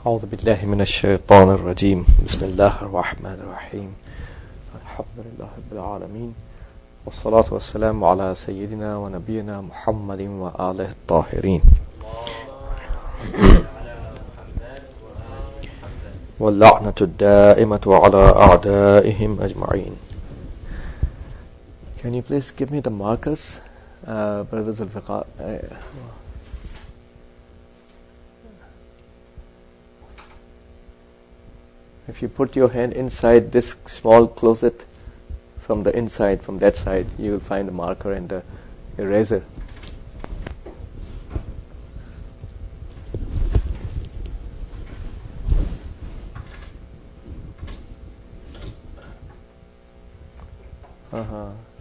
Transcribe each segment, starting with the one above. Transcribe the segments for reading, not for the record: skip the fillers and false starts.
أعوذ بالله من الشيطان الرجيم بسم الله الرحمن الرحيم الحمد لله رب العالمين والصلاة والسلام على سيدنا ونبينا محمد وآله الطاهرين واللعنة الدائمة على أعدائهم أجمعين. Can you please give me the markers, brothers al-Fiqh? If you put your hand inside this small closet from the inside, from that side, you will find a marker and the eraser.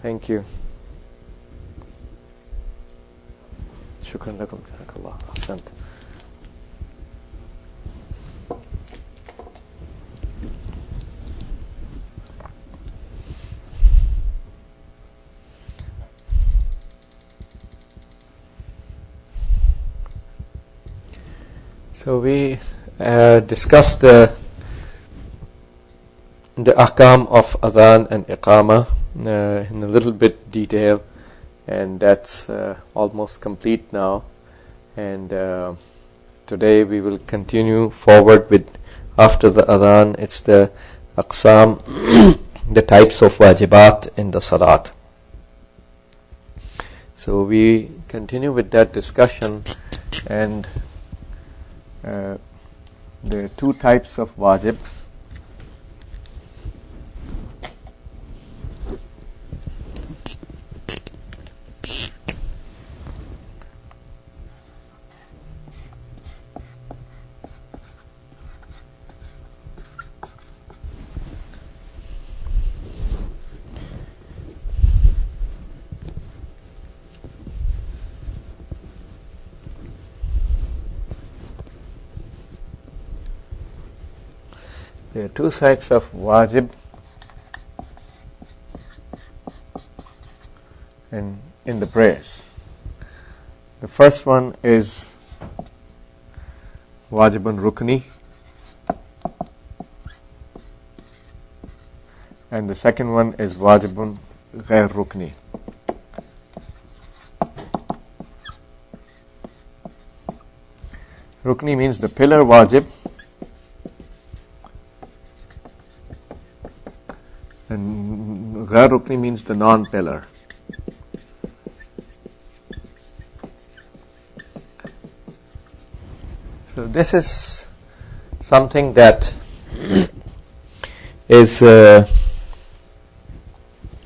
Thank you. Shukran lakum, jazakallah, ahsant. So we discussed the ahkam of adhan and iqama in a little bit detail, and that's almost complete now. And today we will continue forward with, after the adhan, it's the aqsam, the types of wajibat in the salat. So we continue with that discussion, and there are two types of wajibs. There are two types of wajib in the prayers. The first one is wajibun rukni, and the second one is wajibun ghair rukni. Rukni means the pillar wajib, and ghair rukni means the non-pillar. So this is something that is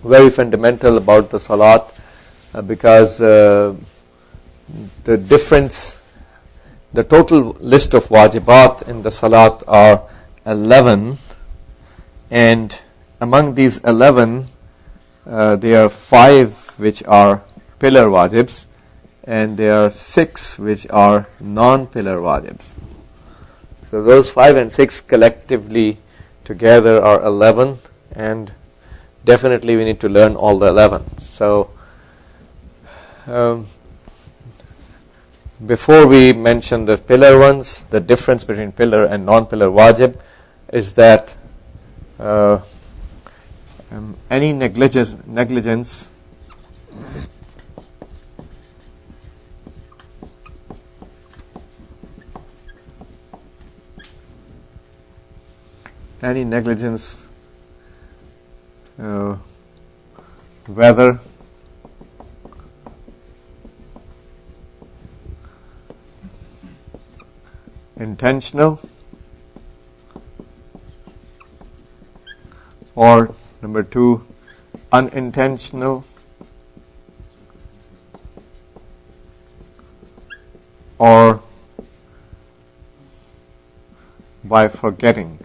very fundamental about the salat, because the difference, the total list of wajibat in the salat are 11, and among these 11, there are 5 which are pillar wajibs, and there are 6 which are non-pillar wajibs. So those 5 and 6 collectively together are 11, and definitely we need to learn all the 11. So before we mention the pillar ones, the difference between pillar and non-pillar wajib is that any negligence whether intentional or number 2, unintentional or by forgetting.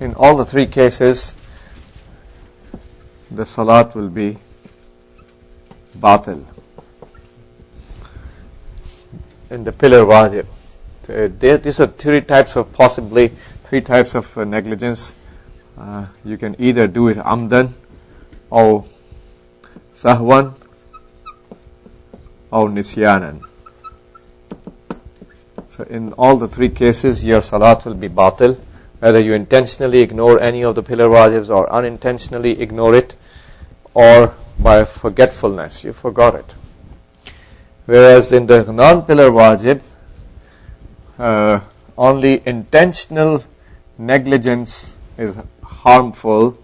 In all the 3 cases, the salat will be batil. In the pillar wajib, these are 3 types of negligence. You can either do it amdan or sahwan or nisyanan. So in all the three cases, your salat will be batil, whether you intentionally ignore any of the pillar wajibs or unintentionally ignore it, or by forgetfulness, you forgot it. Whereas in the non-pillar wajib, only intentional negligence is harmful,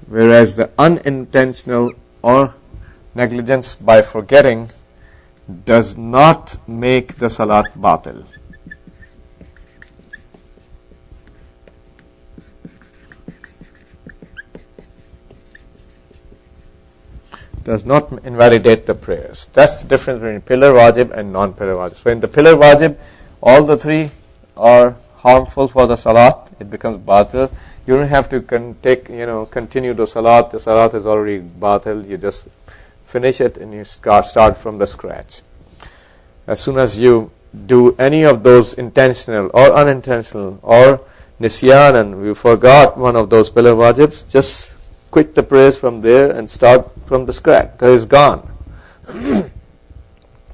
whereas the unintentional or negligence by forgetting does not make the salat batil. Does not invalidate the prayers. That's the difference between pillar wajib and non-pillar wajib. So in the pillar wajib, all the three are harmful for the salat. It becomes batil. You don't have to continue the salat. The salat is already batil. You just finish it and you start from the scratch. As soon as you do any of those intentional or unintentional or nisyan and you forgot one of those pillar wajibs, just quit the prayers from there and start from the scratch, because it's gone.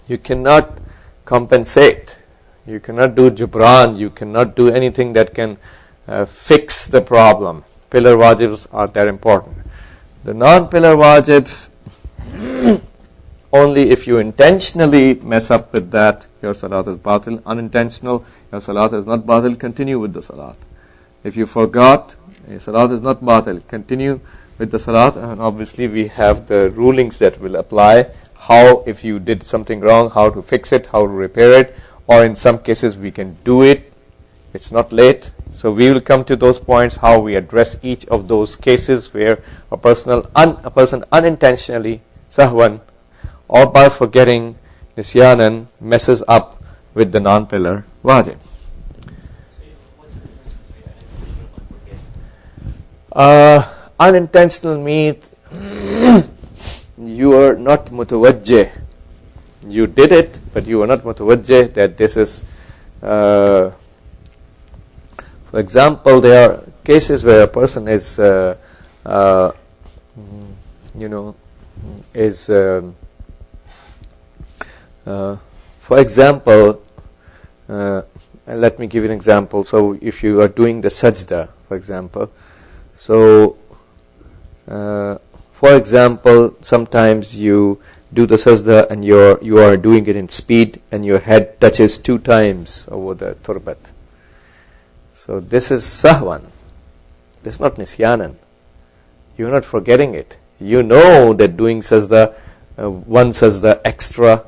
You cannot compensate. You cannot do jubran. You cannot do anything that can fix the problem. Pillar wajibs are that important. The non-pillar wajibs, only if you intentionally mess up with that, your salat is batil. Unintentional, your salat is not batil. Continue with the salat. If you forgot, your salat is not batil. Continue with the salat, and obviously we have the rulings that will apply, how if you did something wrong, how to fix it, how to repair it, or in some cases we can do it, it's not late. So we will come to those points, how we address each of those cases where a person unintentionally, sahwan, or by forgetting, nisyanan, messes up with the non-pillar wajib. Unintentional means you are not mutawajjih. You did it, but you are not mutawajjih that this is, for example, there are cases where a person is, for example, let me give you an example. So if you are doing the sajda, for example, so for example, sometimes you do the sajda and you are doing it in speed and your head touches 2 times over the turbat. So this is sahwan. This is not nisyanan. You are not forgetting it. You know that doing sajda, one sajda extra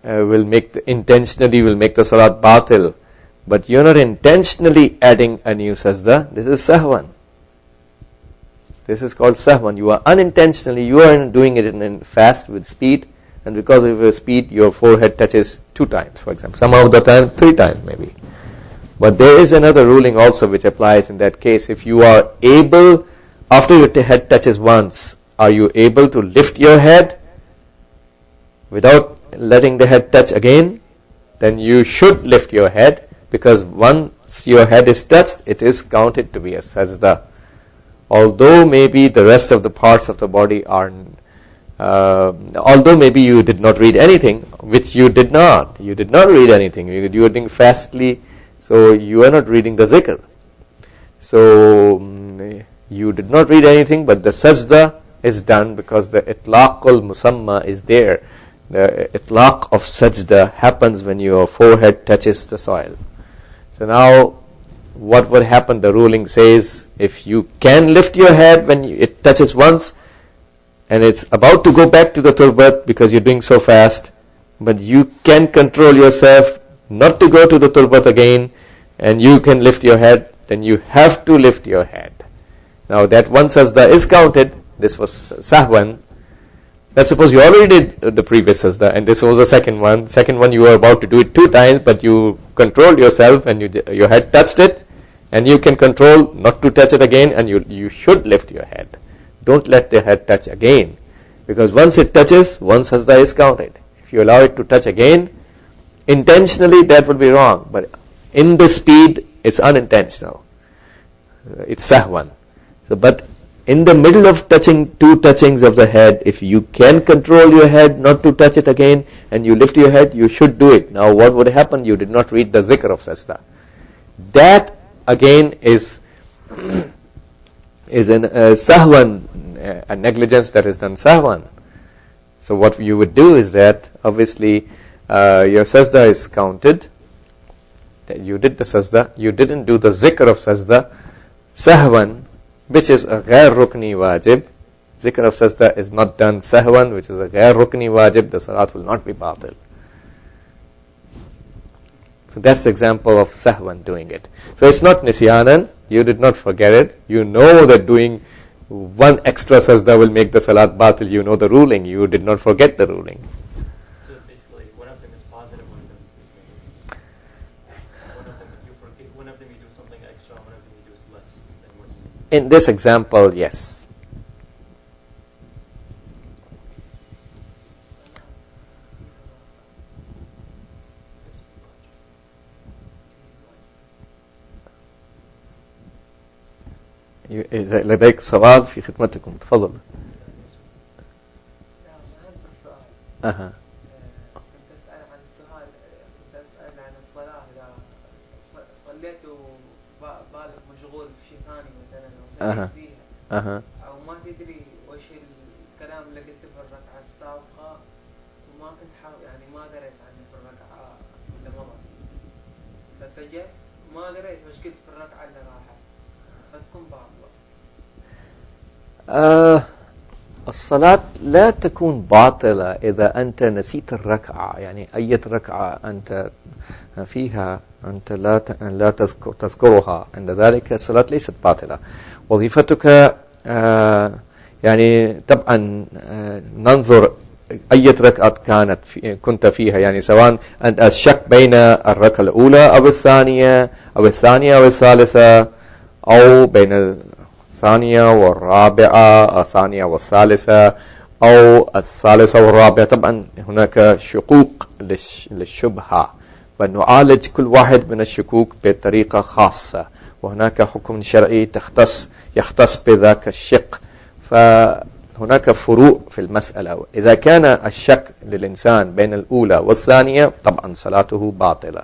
intentionally will make the salat batil. But you are not intentionally adding a new sajda. This is sahwan. This is called sahwan. You are unintentionally, you are doing it in fast with speed, and because of your speed, your forehead touches 2 times, for example. Some of the time, 3 times maybe. But there is another ruling also which applies in that case. If you are able, after your head touches once, are you able to lift your head without letting the head touch again? Then you should lift your head, because once your head is touched, it is counted to be a sajda. Although maybe the rest of the parts of the body are, although maybe you did not read anything, which you did not. You did not read anything. You were doing fastly, so you are not reading the zikr. So you did not read anything, but the sajda is done because the itlaqul musamma is there. The itlaq of sajda happens when your forehead touches the soil. So now, what would happen? The ruling says, if you can lift your head when it touches once, and it's about to go back to the turbat because you're doing so fast, but you can control yourself not to go to the turbat again, and you can lift your head, then you have to lift your head. Now that one sajda is counted. This was sahwan. Let's suppose you already did the previous sajda, and this was the second one. Second one, you were about to do it 2 times, but you controlled yourself, and your head touched it, and you can control not to touch it again, and you should lift your head. Don't let the head touch again, because once it touches, one sajda is counted. If you allow it to touch again, intentionally that would be wrong, but in the speed, it's unintentional. It's sahwan. So, but in the middle of touching two touchings of the head, if you can control your head not to touch it again and you lift your head, you should do it. Now what would happen? You did not read the zikr of sajda. That again is an sahwan, a negligence that is done sahwan. So what you would do is that obviously your sajda is counted, that you did the sajda, you didn't do the zikr of sajda, sahwan, which is a ghair rukni wajib. Zikr of sajda is not done sahwan, which is a ghair rukni wajib, the salat will not be batil. So that's the example of sahwan, doing it. So it's not nisyanan, you did not forget it, you know that doing one extra sajda will make the salat batil, you know the ruling, you did not forget the ruling. So basically one of them is positive, one of them is negative. One of them you forget, one of them you do something extra, one of them you do less than what you. In this example, yes. إذا لديك سؤال في خدمتكم تفضل. نعم فهمت السؤال. أها. كنت أسأل عن السؤال، كنت أسأل عن الصلاة إذا صليت وبالك مشغول في شيء ثاني مثلا أو سهيت فيها أو ما تدري وش الكلام اللي قلته في الركعة السابقة وما كنت يعني ما دريت عنه في الركعة اللي مضت، فسجدت ما دريت وش قلت في الركعة اللي راحت فتكون باطلة. الصلاة لا تكون باطلة إذا أنت نسيت الركعة، يعني أي ركعة أنت فيها أنت لا تذكرها، عند ذلك الصلاة ليست باطلة. وظيفتك يعني طبعا ننظر أي ركعة كنت فيها، يعني سواء أنت الشك بين الركعة الأولى أو الثانية أو الثالثة أو بين الثانية والرابعة، الثانية والثالثة أو الثالثة والرابعة. طبعا هناك شقوق للشبهة ونعالج كل واحد من الشكوك بطريقة خاصة، وهناك حكم شرعي يختص بذاك الشق. فهناك فروق في المسألة. إذا كان الشك للإنسان بين الأولى والثانية طبعا صلاته باطلة،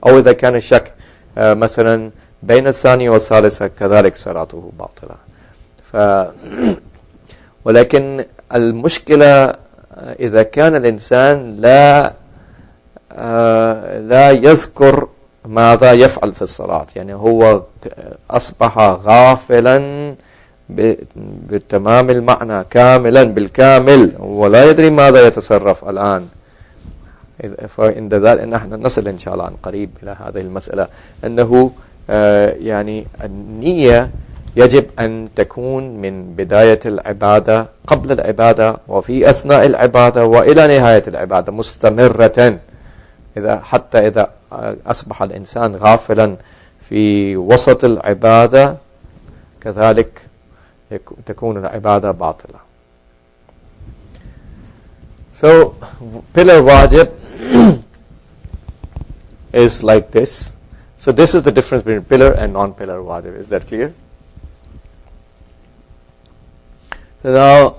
أو إذا كان الشك مثلا بين الثانية والثالثة كذلك صلاته باطلة. ولكن المشكلة إذا كان الإنسان لا يذكر ماذا يفعل في الصلاة، يعني هو أصبح غافلا بتمام المعنى كاملا بالكامل ولا يدري ماذا يتصرف الآن. فعند ذلك نحن نصل إن شاء الله عن قريب إلى هذه المسألة، أنه يعني النية يجب أن تكون من بداية العبادة، قبل العبادة وفي أثناء العبادة وإلى نهاية العبادة مستمرة. حتى إذا أصبح الإنسان غافلا في وسط العبادة كذلك تكون العبادة باطلة. So pillar wajib is like this. So this is the difference between pillar and non-pillar wajib. Is that clear? So now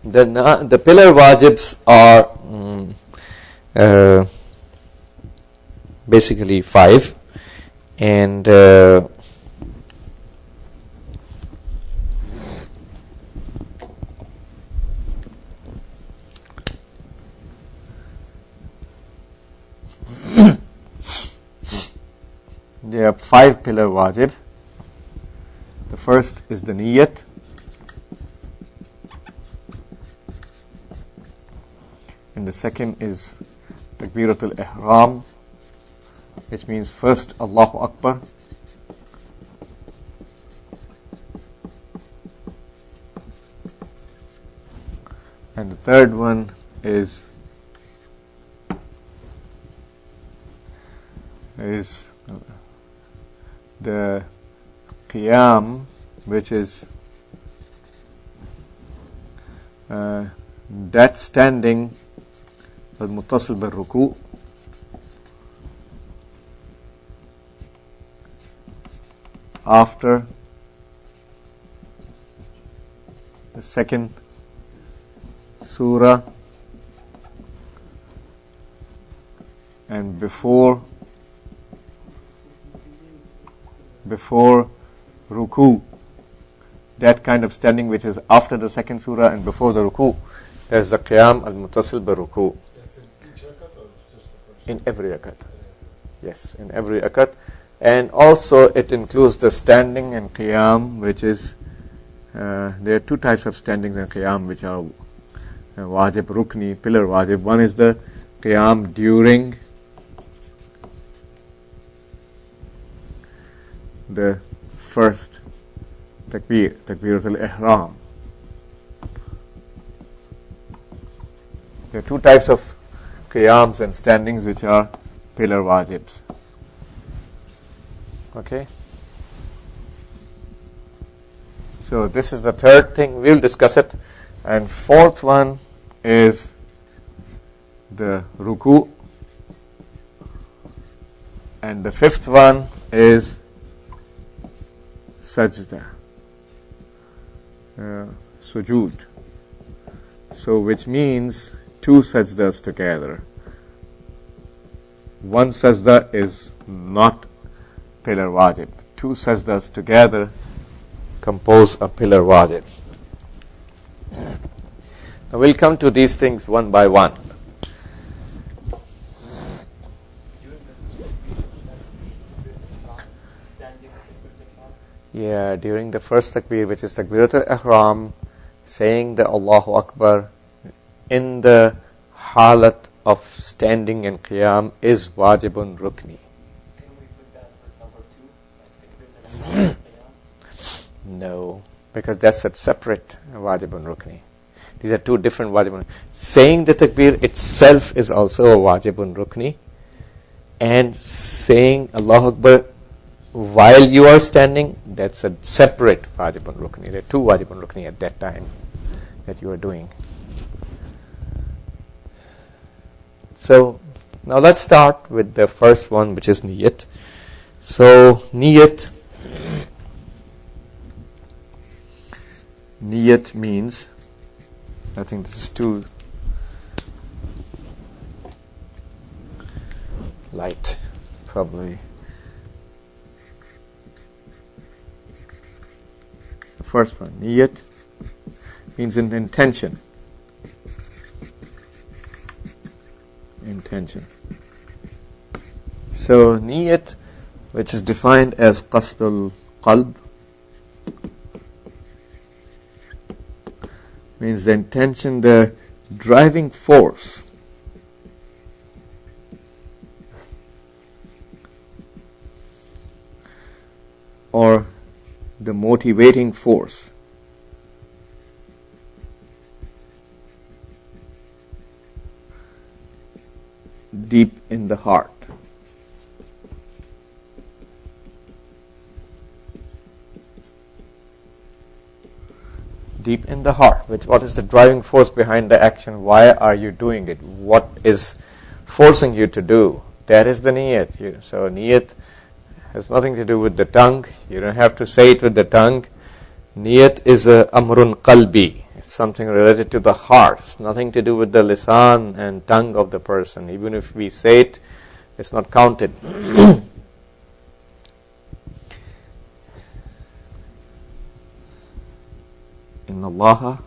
the pillar wajibs are basically 5, and there are 5 pillar wajib. The first is the niyat. And the second is takbiratul ihram, which means first Allahu Akbar. And the third one is the qiyam, which is that standing المتصل بالركوع after second surah and before ruku, that kind of standing which is after the second surah and before the ruku, there's the qiyam al-muttasil bi ruku. That's in each rakat or just the first? In every rakat. Yes, in every rakat. And also it includes the standing and qiyam, which is, there are two types of standings and qiyam which are wajib, rukni, pillar wajib. One is the qiyam during the first takbir, takbiratul ihram. There are two types of qiyams and standings which are pillar wajibs. Okay? So this is the third thing, we'll discuss it. And fourth one is the ruku. And the fifth one is sajda, sujood. So which means two sajdas together. One sajda is not pillar wajib. Two sajdas together compose a pillar wajib. Now we'll come to these things one by one. Yeah, during the first takbir, which is takbiratul ihram, saying the Allahu Akbar in the halat of standing and qiyam is wajibun rukni. Can we put that for number 2? Like qiyam? No, because that's a separate wajibun rukni. These are two different wajibun. Saying the takbir itself is also a wajibun rukni, and saying Allahu Akbar while you are standing, that's a separate wajibun rukni. There are two wajibun rukni at that time that you are doing. So now let's start with the first one, which is niyat. So niyat means, I think this is too light, probably. The first one, niyat, means an intention. So niyat, which is defined as qasdul qalb, means the intention, the driving force or the motivating force deep in the heart. Deep in the heart. What is the driving force behind the action? Why are you doing it? What is forcing you to do? That is the niyat. So niyat has nothing to do with the tongue. You don't have to say it with the tongue. Niyat is a amrun qalbi. It's something related to the heart. It's nothing to do with the lisan and tongue of the person. Even if we say it, it's not counted. In Allah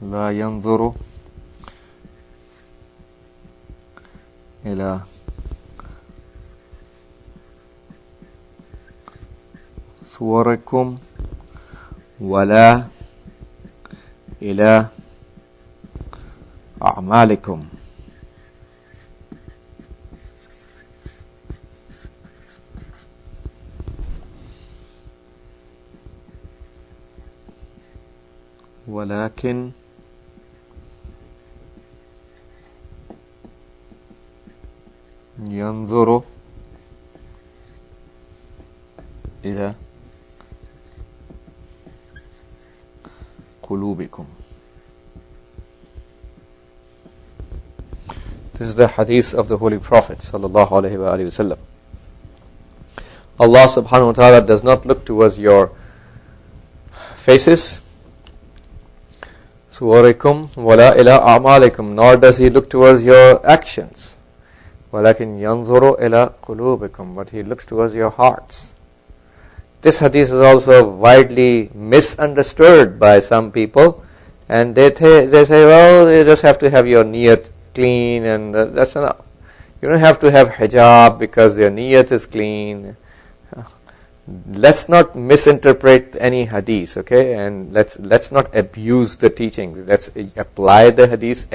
la yanzuru ila suwarikum wala ila a'malikum. ولكن ينظر إلى قلوبكم. This is the hadith of the Holy Prophet sallallahu alaihi wasallam. Allah subhanahu wa ta'ala does not look towards your faces, suwarikum wala ila a'malikum, nor does He look towards your actions. Walakin yanzuru ila qulubikum, but He looks towards your hearts. This hadith is also widely misunderstood by some people, and they say, well, you just have to have your niyat clean, and that's enough. You don't have to have hijab because your niyat is clean. Let's not misinterpret any hadith, okay? And let's not abuse the teachings. Let's apply the hadith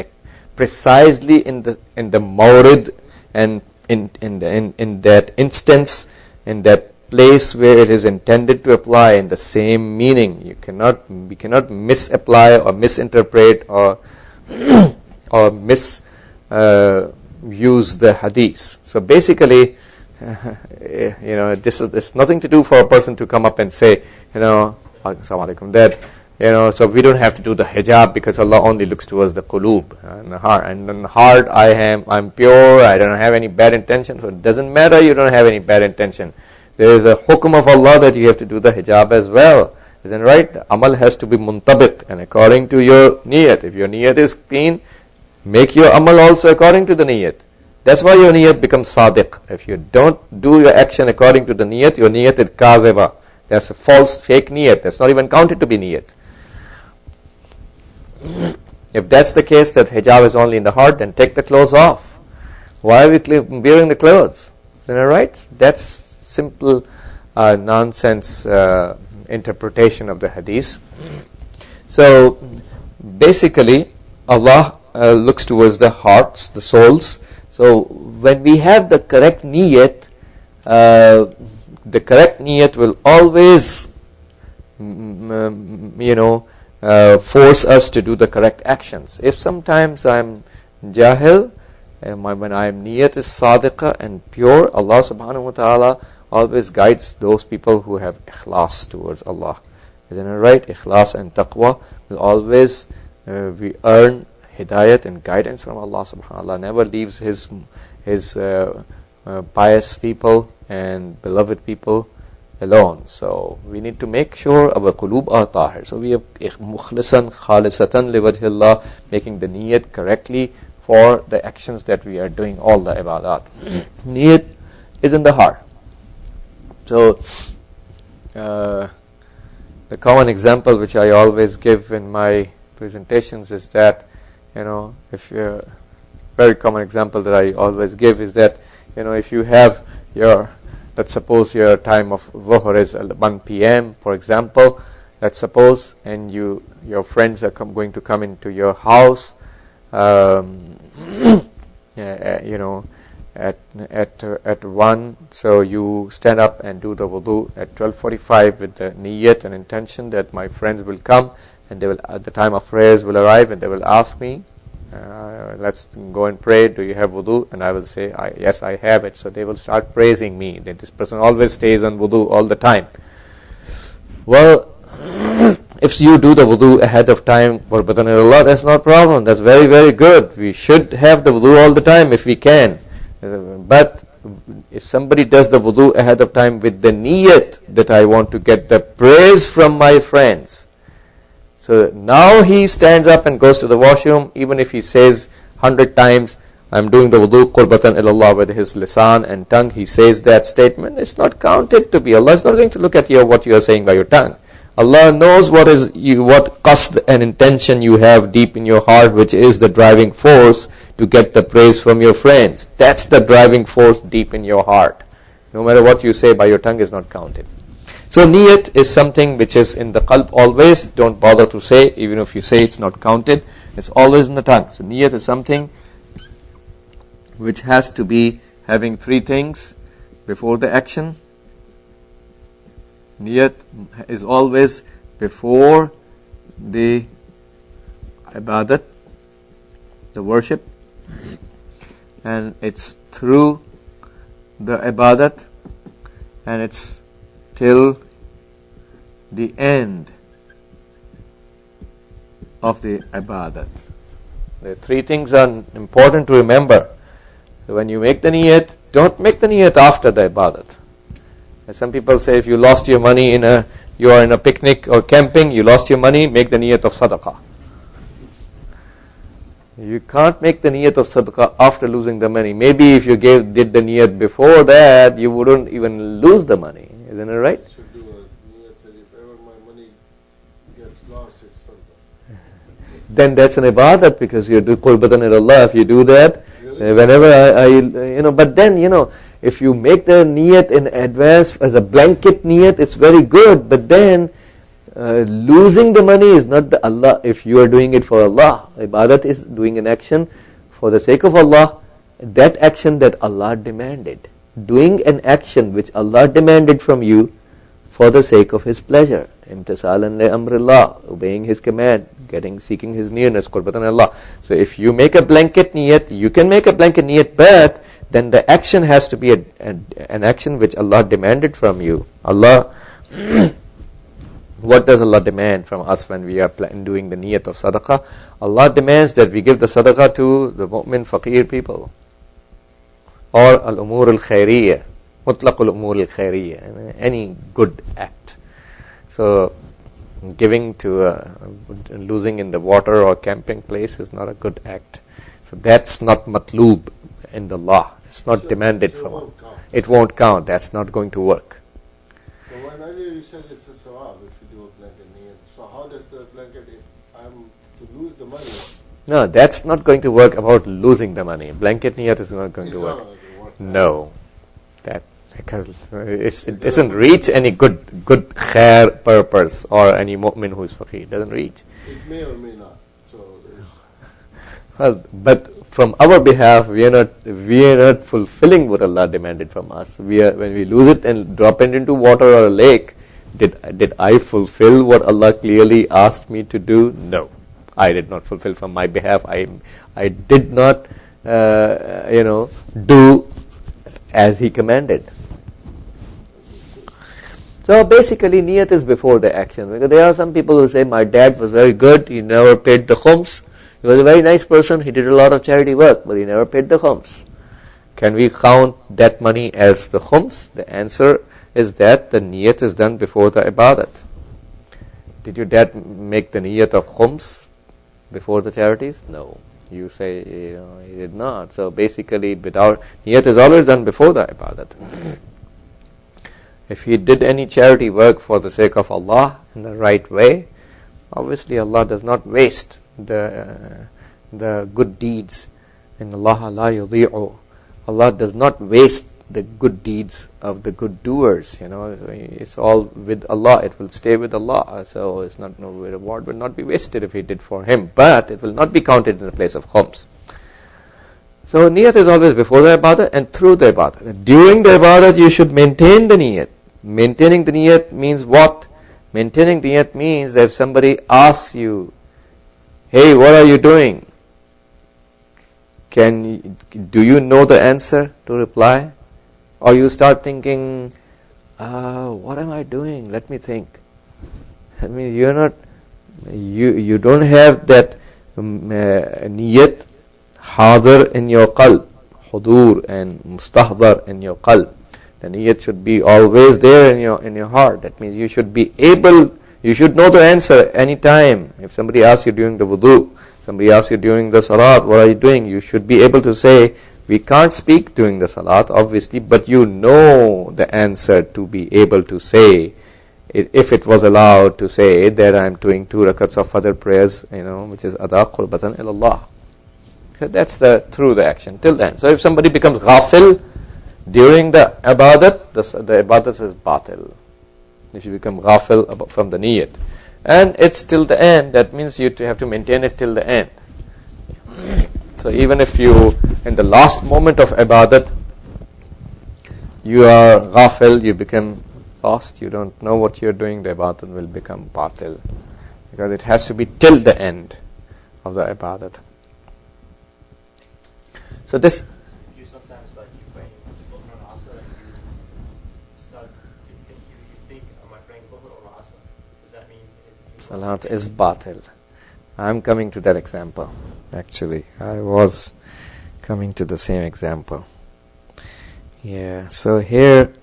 precisely in the mawrid, and in that instance, in that place where it is intended to apply, in the same meaning. We cannot misapply or misinterpret or or misuse the hadith. So basically, this is nothing to do for a person to come up and say, Assalamu alaikum, that, so we don't have to do the hijab because Allah only looks towards the qulub and the heart. And in the heart, I'm pure, I don't have any bad intention. So it doesn't matter, you don't have any bad intention. There is a hukum of Allah that you have to do the hijab as well. Isn't it right? The amal has to be muntabiq, and according to your niyat. If your niyat is clean, make your amal also according to the niyat. That's why your niyat becomes sadiq. If you don't do your action according to the niyat, your niyat is kaziba. That's a false, fake niyat. That's not even counted to be niyat. If that's the case, that hijab is only in the heart, then take the clothes off. Why are we wearing the clothes? Isn't that right? That's simple nonsense interpretation of the hadith. So basically, Allah looks towards the hearts, the souls. So when we have the correct niyat, will always force us to do the correct actions. If sometimes I'm jahil, when I'm niyat is sadiqa and pure, Allah subhanahu wa ta'ala always guides those people who have ikhlas towards Allah. Isn't it right? Ikhlas and taqwa will always, we earn hidayat and guidance from Allah subhanahu wa ta'ala. Never leaves His pious people and beloved people alone. So we need to make sure our qulub are tahir. So we have mukhlisan khalisatan liwajhillah, making the niyat correctly for the actions that we are doing, all the ibadat. Niyat is in the heart. So the common example which I always give in my presentations is that, if you're, very common example that I always give is that, if you have let's suppose your time of dhuhr is 1 p.m., for example, let's suppose, and your friends are going to come into your house, at 1, so you stand up and do the wudu at 12:45 with the niyyat and intention that my friends will come, and they will, at the time of prayers will arrive, and they will ask me, let's go and pray, do you have wudu? And I will say, yes, I have it. So they will start praising me, that this person always stays on wudu all the time. Well, if you do the wudu ahead of time, Allah, that's not a problem. That's very, very good. We should have the wudu all the time if we can. But if somebody does the wudu ahead of time with the niyat that I want to get the praise from my friends, so now he stands up and goes to the washroom, even if he says 100 times, I'm doing the wudu qurbatan ilallah with his lisan and tongue, he says that statement, it's not counted to be. Allah is not going to look at what you are saying by your tongue. Allah knows what qasd and intention you have deep in your heart, which is the driving force to get the praise from your friends. That's the driving force deep in your heart. No matter what you say by your tongue is not counted. So niyat is something which is in the qalb always. Don't bother to say, even if you say it's not counted, it's always in the tongue. So niyat is something which has to be having 3 things before the action. Niyat is always before the ibadat, the worship, and it's through the ibadat, and it's till the end of the ibadat. The 3 things are important to remember. So when you make the niyat, don't make the niyat after the ibadat. As some people say, if you lost your money you are in a picnic or camping, you lost your money, make the niyat of sadaqah. You can't make the niyat of sadaqah after losing the money. Maybe if you did the niyat before that, you wouldn't even lose the money. Isn't it right? I should do a niyat that if ever my money gets lost, it's sadaqah. Then that's an ibadat because you do qurbatan ila Allah. If you do that, Really? whenever but then, if you make the niyat in advance as a blanket niyat, it's very good. But then, losing the money is not the Allah. If you are doing it for Allah, ibadat is doing an action for the sake of Allah. That action that Allah demanded, doing an action which Allah demanded from you for the sake of His pleasure, imtisalan li amrillah, obeying His command, seeking His nearness, qurbatan Allah. So if you make a blanket niyat, you can make a blanket niyat, but then the action has to be an action which Allah demanded from you. Allah, what does Allah demand from us when we are doing the niyat of sadaqah? Allah demands that we give the sadaqah to the mu'min faqir people, or al-umur al-khairiyya, mutlaq al-umur al-khairiyya, any good act. So giving to losing in the water or camping place is not a good act. So that's not matloob in the law. It's not demanded from us. It won't count. That's not going to work. So when earlier you said it's a sawab if you do a blanket niyat. So how does the blanket, if I'm to lose the money? No, that's not going to work about losing the money. Blanket niyat is not going to work. No, because it doesn't reach any good khair purpose or any mu'min who is faqir. It doesn't reach. It may or may not. So well, but from our behalf, we are not fulfilling what Allah demanded from us. When we lose it and drop it into water or a lake, did I fulfill what Allah clearly asked me to do? No, I did not fulfill from my behalf. I did not, do as He commanded. So basically, niyat is before the action. Because there are some people who say, my dad was very good, he never paid the khums. He was a very nice person, he did a lot of charity work, but he never paid the khums. Can we count that money as the khums? The answer is that the niyat is done before the ibadat. Did your dad make the niyat of khums before the charities? No. You say, he did not. So basically, niyat is always done before the ibadat. If he did any charity work for the sake of Allah in the right way, obviously Allah does not waste the good deeds. In Allah la yudhi'u. Allah does not waste the good deeds of the good doers. It's all with Allah. It will stay with Allah. So no reward will not be wasted if he did for Him, but it will not be counted in the place of khums. So niyat is always before the ibadah and through the ibadah. During the ibadah, you should maintain the niyat. Maintaining the niyat means what? Maintaining the niyat means that if somebody asks you, hey, what are you doing? Do you know the answer to reply? Or you start thinking, what am I doing? Let me think. You don't have that niyat hadir in your qalb, hudur and mustahdar in your qalb. The niyat should be always there in your heart. That means you should be able, you should know the answer any time. If somebody asks you during the wudu, somebody asks you during the salat, what are you doing? You should be able to say, we can't speak during the salat, obviously, but you know the answer to be able to say, if it was allowed to say that I'm doing 2 rakats of Fajr prayers, which is ada qurbatan ilallah. So that's through the action till then. So if somebody becomes ghafil during the ibadat, the ibadat is batil. If you become ghafil from the niyat, and it's till the end, that means you have to maintain it till the end. So even if you, in the last moment of ibadat, you are ghafil, you become lost, you don't know what you're doing, the ibadat will become batil. Because it has to be till the end of the ibadat. So this... You sometimes, like, you pray Dhuhr or Asr, and you start to think, you think, am I praying Dhuhr or Asr? Does that mean... Salat is batil. I'm coming to that example. Actually, I was coming to the same example. Yeah, so here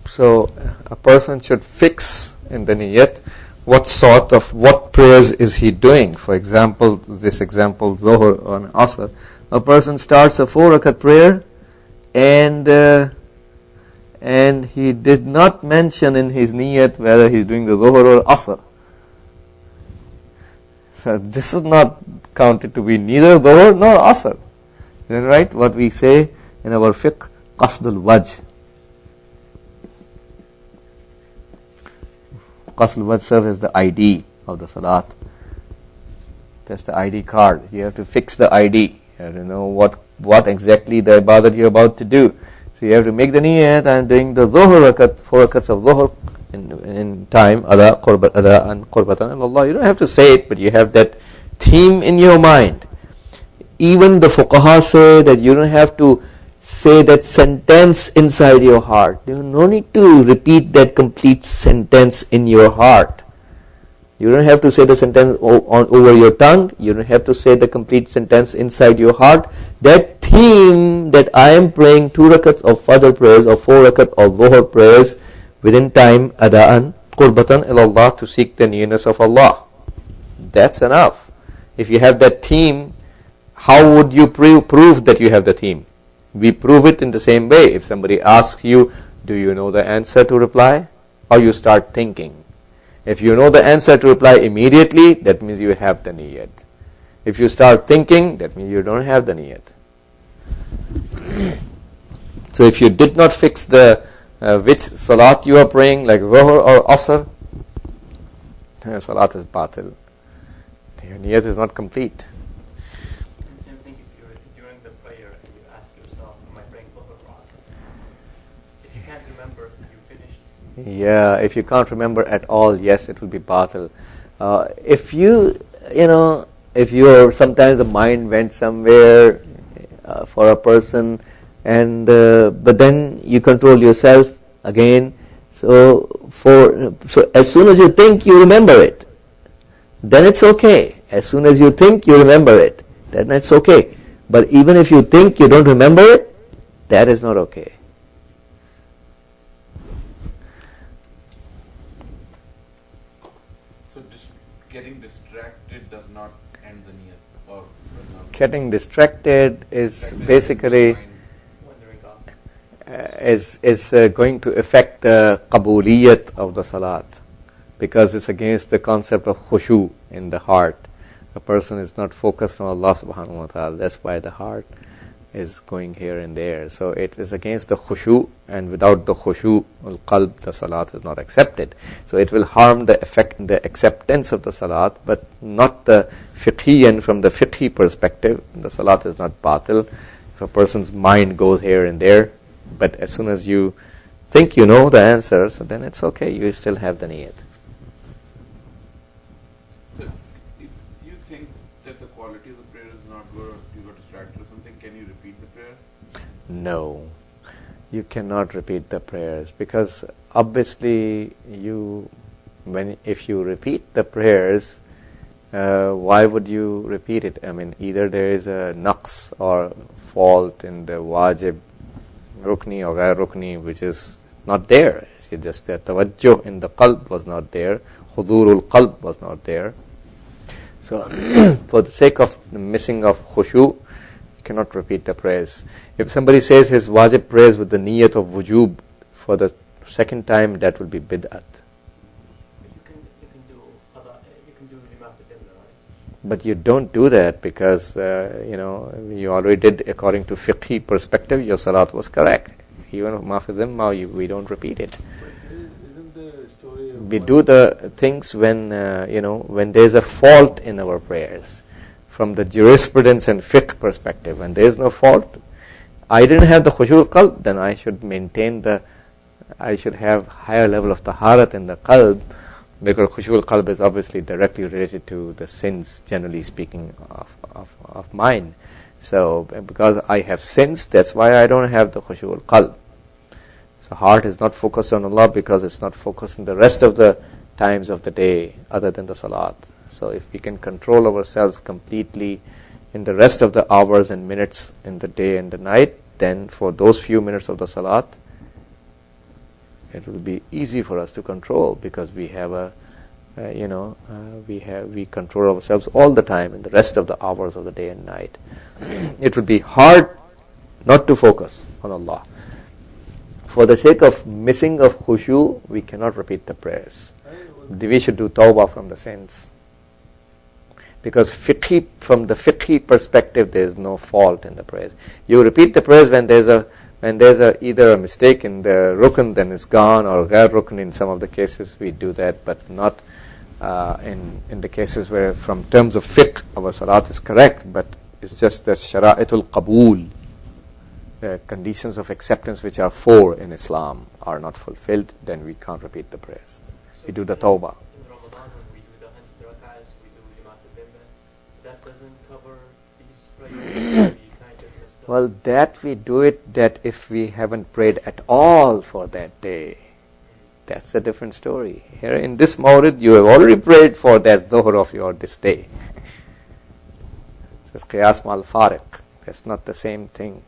so a person should fix in the niyat what prayers is he doing. For example, this example, Zuhr or Asr, a person starts a 4 rakat prayer and he did not mention in his niyat whether he's doing the Zuhr or Asr. So this is not counted to be neither Zuhr nor Asr. Is that right? What we say in our fiqh, qasdul wajh. Qasdul wajh serves as the ID of the salat. That's the ID card. You have to fix the ID. You have to know what exactly the ibadat you're about to do. So you have to make the niyat, I'm doing the Zuhr rakat, 4 rakats of Zuhr in time, ada and qurbatan Allah. You don't have to say it, but you have that theme in your mind. Even the fuqaha say that you don't have to say that sentence inside your heart. You no need to repeat that complete sentence in your heart. You don't have to say the sentence over your tongue. You don't have to say the complete sentence inside your heart. That theme that I am praying 2 rakats of Fajr prayers or 4 rakat of Dhuhr prayers within time, ada'an, qurbatan ilallah, to seek the nearness of Allah. That's enough. If you have that theme, how would you prove that you have the theme? We prove it in the same way. If somebody asks you, do you know the answer to reply? Or you start thinking. If you know the answer to reply immediately, that means you have the niyat. If you start thinking, that means you don't have the niyat. So if you did not fix the which salat you are praying, like Dhuhr or Asr, your salat is batil. Your niyat is not complete. Same thing if you're during the prayer and you ask yourself, am I praying Dhuhr or Asr? If you can't remember, you finished. Yeah, if you can't remember at all, yes, it will be batil. If sometimes the mind went somewhere for a person, and but then you control yourself again. So as soon as you think, you remember it, then it's okay. As soon as you think, you remember it, then it's okay. But even if you think you don't remember it, that is not okay. So getting distracted does not end the niyat, or does not. Getting distracted is basically is going to affect the qabuliyat of the salat, because it's against the concept of khushu in the heart. A person is not focused on Allah subhanahu wa ta'ala. That's why the heart is going here and there. So it is against the khushu, and without the khushu al-qalb, the salat is not accepted. So it will harm the acceptance of the salat, but not the fiqhiyan. From the fiqhi perspective, the salat is not batil. If a person's mind goes here and there, but as soon as you think you know the answer, so then it's okay, you still have the niyat. So if you think that the quality of the prayer is not good, you got distracted or something, can you repeat the prayer? No, you cannot repeat the prayers, because obviously if you repeat the prayers, why would you repeat it? I mean, either there is a naqs or fault in the wajib, rukni or ghair rukni, which is not there. It's just the tawajjuh in the qalb was not there, hudurul qalb was not there. So for the sake of the missing of khushu, you cannot repeat the prayers. If somebody says his wajib prayers with the niyat of wujub for the second time, that will be bid'at. You can do lima bidillah, right? But you don't do that because you already did according to fiqhi perspective. Your salat was correct. Even mafidhimma, we don't repeat it. Isn't there a story of We do the things when when there is a fault in our prayers. From the jurisprudence and fiqh perspective, when there is no fault, I didn't have the khushu' qalb, then I should have higher level of taharat in the qalb, because khushu' al-qalb is obviously directly related to the sins, generally speaking, of mine. So because I have sins, that's why I don't have the khushu' al-qalb. So heart is not focused on Allah because it's not focused on the rest of the times of the day other than the salat. So if we can control ourselves completely in the rest of the hours and minutes in the day and the night, then for those few minutes of the salat, it will be easy for us to control, because we have we control ourselves all the time in the rest of the hours of the day and night. It would be hard not to focus on Allah. For the sake of missing of khushu, we cannot repeat the prayers. We should do tawbah from the sins. Because from the fiqhi perspective, there is no fault in the prayers. You repeat the prayers when there's either a mistake in the rukn, then it's gone, or ghair rukn. In some of the cases we do that, but not in the cases where from terms of fiqh our salat is correct, but it's just that shara'itul qabul, the conditions of acceptance, which are 4 in Islam, are not fulfilled, then we can't repeat the prayers. So We do the tawbah. In Ramadan, when we do the 100 rak'ahs, we do Limat al-Dhimma, that doesn't cover these prayers. We kind of messed up. Well, that we do it, that if we haven't prayed at all for that day, that's a different story. Here in this Mawrid, you have already prayed for that dhuhr of your this day. It's qiyas mal fariq. That's not the same thing.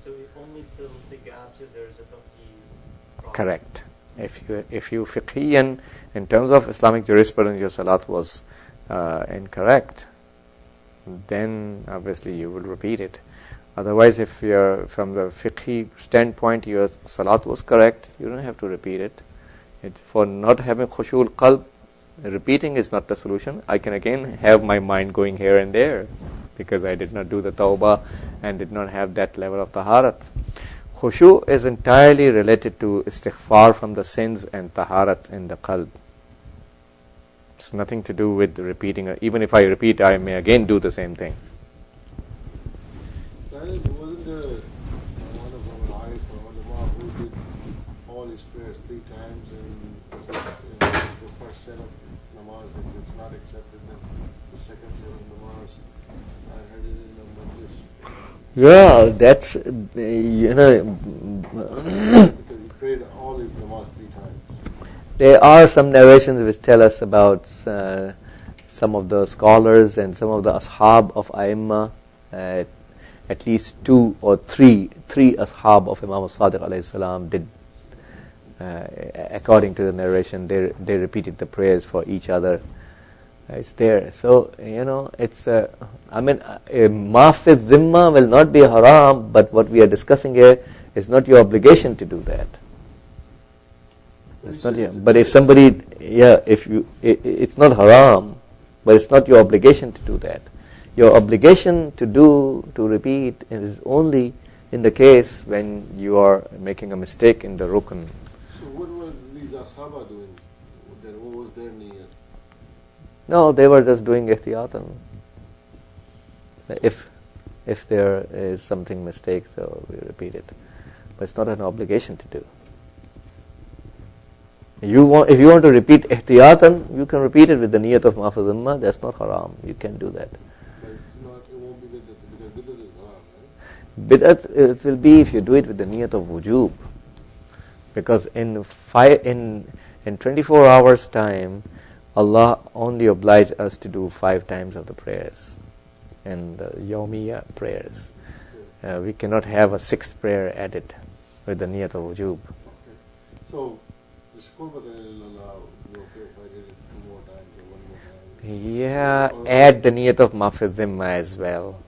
So it only fills the gaps if there is a fiqhi problem. Correct. If you fiqhiyan, in terms of Islamic jurisprudence, your salat was incorrect, then obviously you will repeat it. Otherwise, if you're from the fiqhi standpoint, your salat was correct, you don't have to repeat it. For not having khushu' al-qalb, repeating is not the solution. I can again have my mind going here and there because I did not do the tawbah and did not have that level of taharat. Khushu' is entirely related to istighfar from the sins and taharat in the qalb. It's nothing to do with repeating. Even if I repeat, I may again do the same thing. Wasn't there one of our Arif or ulama who did all his prayers 3 times, and the first set of namaz, if it's not accepted, then the second set of namaz? I heard it in the majlis. Yeah, that's, Because he prayed all his namaz 3 times. there are some narrations which tell us about some of the scholars and some of the ashab of Aimma, at least 2 or 3 ashab of Imam al-Sadiq alayhi salam did, according to the narration, they repeated the prayers for each other. It's there. So, it's, ma'fi dhimma will not be haram, but what we are discussing here is not your obligation to do that. It's not but if somebody, it's not haram, but it's not your obligation to do that. Your obligation to repeat is only in the case when you are making a mistake in the rukn. So what were these ashaba doing? What was their niyyat? No, they were just doing ihtiyatan. If there is something mistake, so we repeat it. But it's not an obligation to do. If you want to repeat ihtiyatan, you can repeat it with the niyyat of ma'fi dhimma. That's not haram. You can do that. But it won't be bid'at, because bid'at is haram, right? Bid'at it will be if you do it with the niyyat of wujub. Because in 24 hours time, Allah only obliged us to do 5 times of the prayers and the yawmiyah prayers. We cannot have a 6th prayer added with the niyat of wujub. Okay. So, the shukr bata illallah would be okay if I did it 2 more times or 1 more time? Yeah, add the niyat of ma'fi dhimma as well.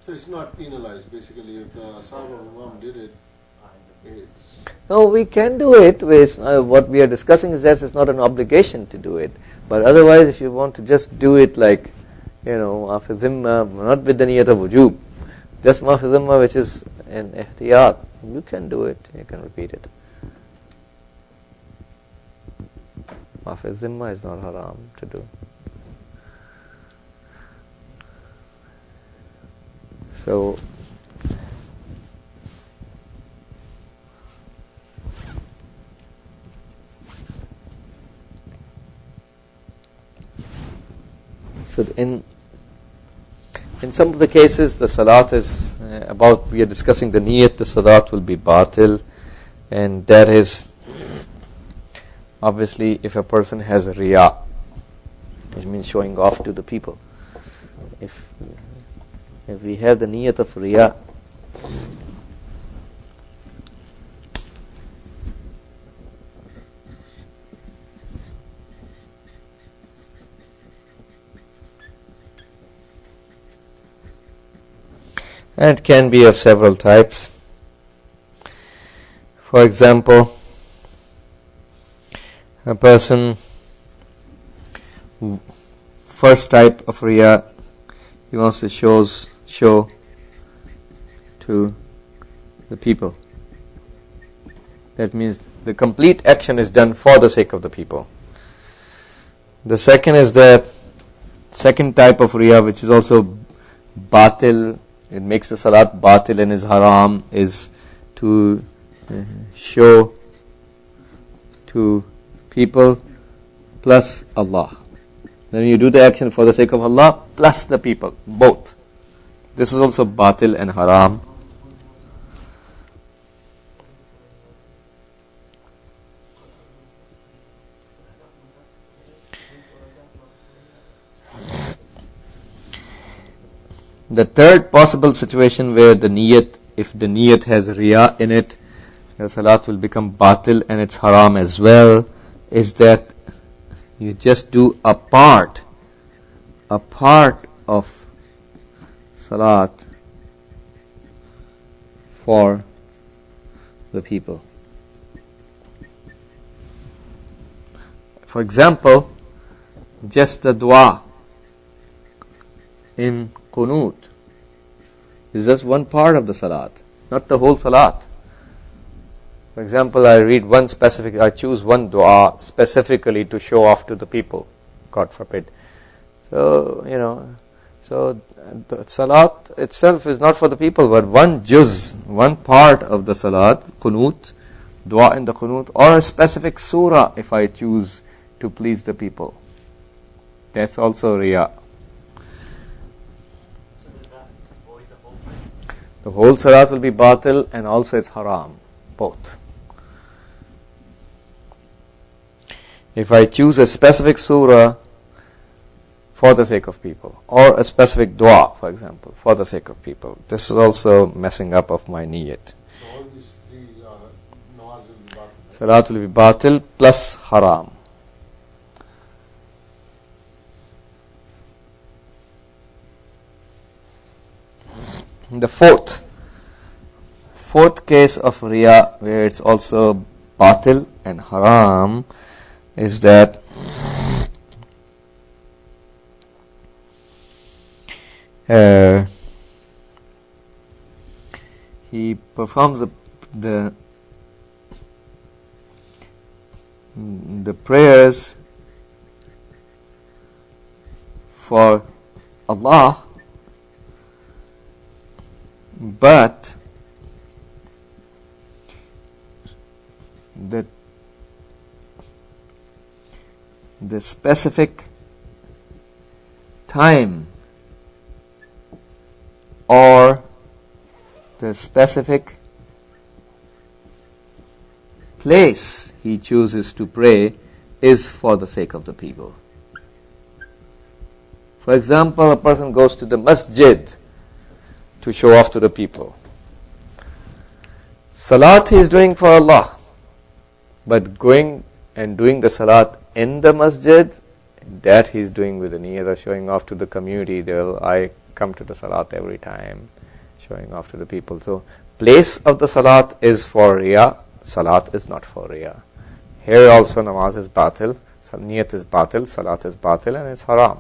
So it's not penalized, basically. If the Ashab of Imam did it, it's... No, we can do it. What we are discussing is that it's not an obligation to do it. But otherwise, if you want to just do it like, ma'fi dhimma, not with the niyat of wujub, just ma'fi dhimma, which is an ihtiyat, you can do it. You can repeat it. Ma'fi dhimma is not haram to do. So, So in some of the cases, the salat is we are discussing the niyat, the salat will be batil, and that is obviously if a person has riya, which means showing off to the people. If we have the niyat of riya, and it can be of several types. For example, a person, first type of riya, he wants to show to the people. That means the complete action is done for the sake of the people. The second is the second type of riya, which is also batil. It makes the salat batil and is haram, is to show to people plus Allah. Then you do the action for the sake of Allah plus the people, both. This is also batil and haram. The third possible situation where the niyat, if the niyat has riya in it, your salat will become batil and it's haram as well, is that you just do a part of salat for the people. For example, just the dua in Qunut is just one part of the salat, not the whole salat. For example, I choose one dua specifically to show off to the people, God forbid. So, the salat itself is not for the people, but one part of the salat, Qunut, dua in the Qunut, or a specific surah if I choose to please the people. That's also riya. The whole salat will be batil and also it's haram, both. If I choose a specific surah for the sake of people, or a specific dua, for example, for the sake of people, this is also messing up of my niyat. So all these three namaz will be batil. Salat will be batil plus haram. The fourth case of riya, where it's also batil and haram, is that he performs the prayers for Allah, but the specific time or the specific place he chooses to pray is for the sake of the people. For example, a person goes to the masjid to show off to the people. Salat he is doing for Allah, but going and doing the salat in the masjid, that he is doing with the niyyah of showing off to the community. I come to the salat every time, showing off to the people. So place of the salat is for riya, salat is not for riya. Here also namaz is batil, niyyat is batil, salat is batil, and it's haram.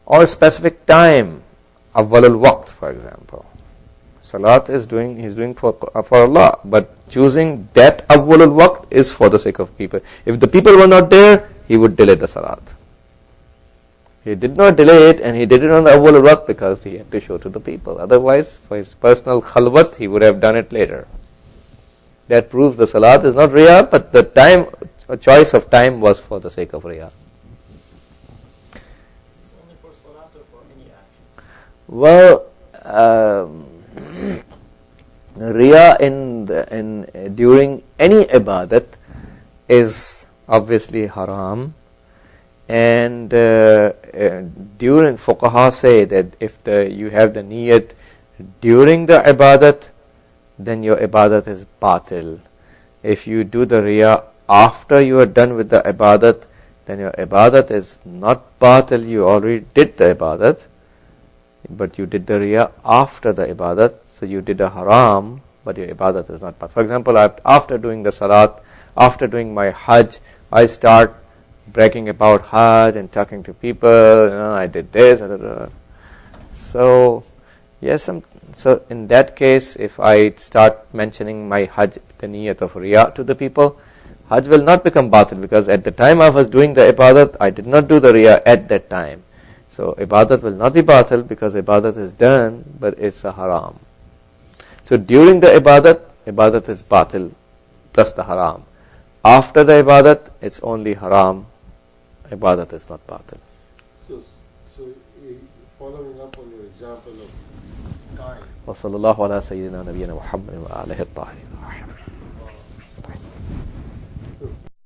Or a specific time, awwal al-waqt, for example. Salat he's doing for Allah, but choosing that awwal al-waqt is for the sake of people. If the people were not there, he would delay the salat. He did not delay it, and he did it on the awwal al-waqt because he had to show to the people. Otherwise, for his personal khalwat, he would have done it later. That proves the salat is not riya, but the choice of time was for the sake of riya. Is this only for Well, Riya during any ibadat is obviously haram, and during fuqaha say that if you have the niyat during the ibadat, then your ibadat is batil. If you do the riya after you are done with the ibadat, then your ibadat is not batil. You already did the ibadat, but you did the riya after the ibadat, so you did a haram, but your ibadat is not batil. For example, after doing the salat, after doing my hajj, I start bragging about hajj and talking to people, I did this, so yes, so in that case, if I start mentioning my hajj, the niyat of riya to the people, hajj will not become batil, because at the time I was doing the ibadat, I did not do the riya at that time. So ibadat will not be batil, because ibadat is done, but it's a haram. So during the ibadat is batil plus the haram. After the ibadat, it's only haram. Ibadat is not batil. So following up on your example of time. وصلى الله على سيدنا نبينا محمد وآله الطاهرين.